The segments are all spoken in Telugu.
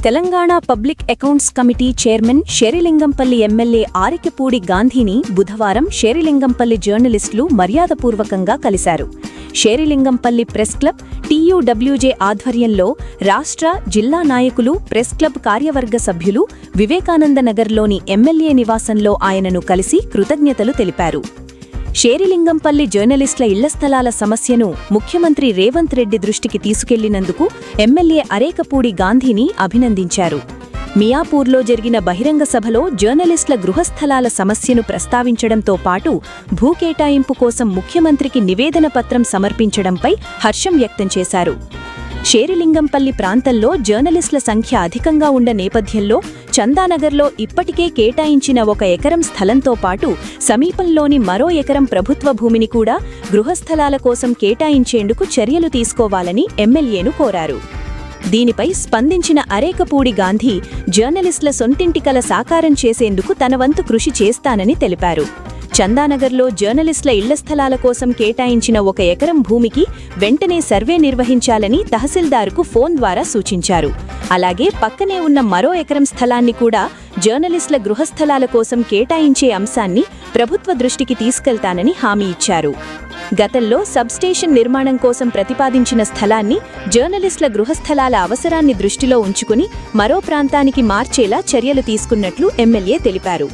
Telangana public accounts committee chairman Serilingampally MLA Arikapudi గాంధీని బుధవారం షేరిలింగంపల్లి జర్నలిస్టులు మర్యాదపూర్వకంగా కలిశారు. షేరిలింగంపల్లి ప్రెస్ క్లబ్ టీయూడబ్ల్యూజే ఆధ్వర్యంలో రాష్ట్ర, జిల్లా నాయకులు, ప్రెస్ క్లబ్ కార్యవర్గ సభ్యులు వివేకానంద నగర్లోని ఎమ్మెల్యే నివాసంలో ఆయనను కలిసి కృతజ్ఞతలు తెలిపారు. షేరిలింగంపల్లి జర్నలిస్టుల ఇళ్ల స్థలాల సమస్యను ముఖ్యమంత్రి రేవంత్ రెడ్డి దృష్టికి తీసుకెళ్లినందుకు ఎమ్మెల్యే ఆరికపూడి గాంధీని అభినందించారు. మియాపూర్లో జరిగిన బహిరంగ సభలో జర్నలిస్టుల గృహస్థలాల సమస్యను ప్రస్తావించడంతో పాటు భూకేటాయింపు కోసం ముఖ్యమంత్రికి నివేదన పత్రం సమర్పించడంపై హర్షం వ్యక్తం చేశారు. షేరిలింగంపల్లి ప్రాంతంలో జర్నలిస్టుల సంఖ్య అధికంగా ఉన్న నేపథ్యంలో చందానగర్లో ఇప్పటికే కేటాయించిన 1 ఎకరం స్థలంతో పాటు సమీపంలోని మరో ఎకరం ప్రభుత్వ భూమిని కూడా గృహస్థలాల కోసం కేటాయించేందుకు చర్యలు తీసుకోవాలని ఎమ్మెల్యేను కోరారు. దీనిపై స్పందించిన ఆరికపూడి గాంధీ జర్నలిస్టుల సొంతింటి కల సాకారం చేసేందుకు తన వంతు కృషి చేస్తానని తెలిపారు. చందానగర్లో జర్నలిస్టుల ఇళ్ల స్థలాల కోసం కేటాయించిన 1 ఎకరం భూమికి వెంటనే సర్వే నిర్వహించాలని తహసీల్దార్కు ఫోన్ ద్వారా సూచించారు. అలాగే పక్కనే ఉన్న మరో ఎకరం స్థలాన్ని కూడా జర్నలిస్టుల గృహస్థలాల కోసం కేటాయించే అంశాన్ని ప్రభుత్వ దృష్టికి తీసుకెళ్తానని హామీ ఇచ్చారు. గతంలో సబ్స్టేషన్ నిర్మాణం కోసం ప్రతిపాదించిన స్థలాన్ని జర్నలిస్టుల గృహస్థలాల అవసరాన్ని దృష్టిలో ఉంచుకుని మరో ప్రాంతానికి మార్చేలా చర్యలు తీసుకున్నట్లు ఎమ్మెల్యే తెలిపారు.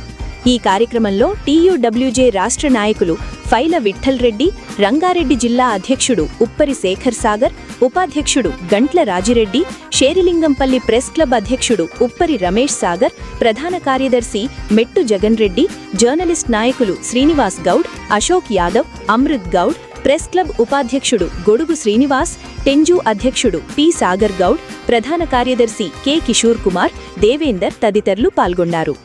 ఈ కార్యక్రమంలో టీయూడబ్ల్యూజే రాష్ట్ర నాయకులు ఫైల విఠల్ రెడ్డి, రంగారెడ్డి జిల్లా అధ్యక్షుడు ఉప్పరి శేఖర్ సాగర్, ఉపాధ్యక్షుడు గంట్ల రాజిరెడ్డి, షేరిలింగంపల్లి ప్రెస్ క్లబ్ అధ్యక్షుడు ఉప్పరి రమేష్ సాగర్, ప్రధాన కార్యదర్శి మెట్టు జగన్ రెడ్డి, జర్నలిస్ట్ నాయకులు శ్రీనివాస్ గౌడ్, అశోక్ యాదవ్, అమృత్ గౌడ్, ప్రెస్ క్లబ్ ఉపాధ్యక్షుడు గొడుగు శ్రీనివాస్, టెంజు అధ్యక్షుడు పి సాగర్ గౌడ్, ప్రధాన కార్యదర్శి కె కిషోర్ కుమార్, దేవేందర్ తదితరులు పాల్గొన్నారు.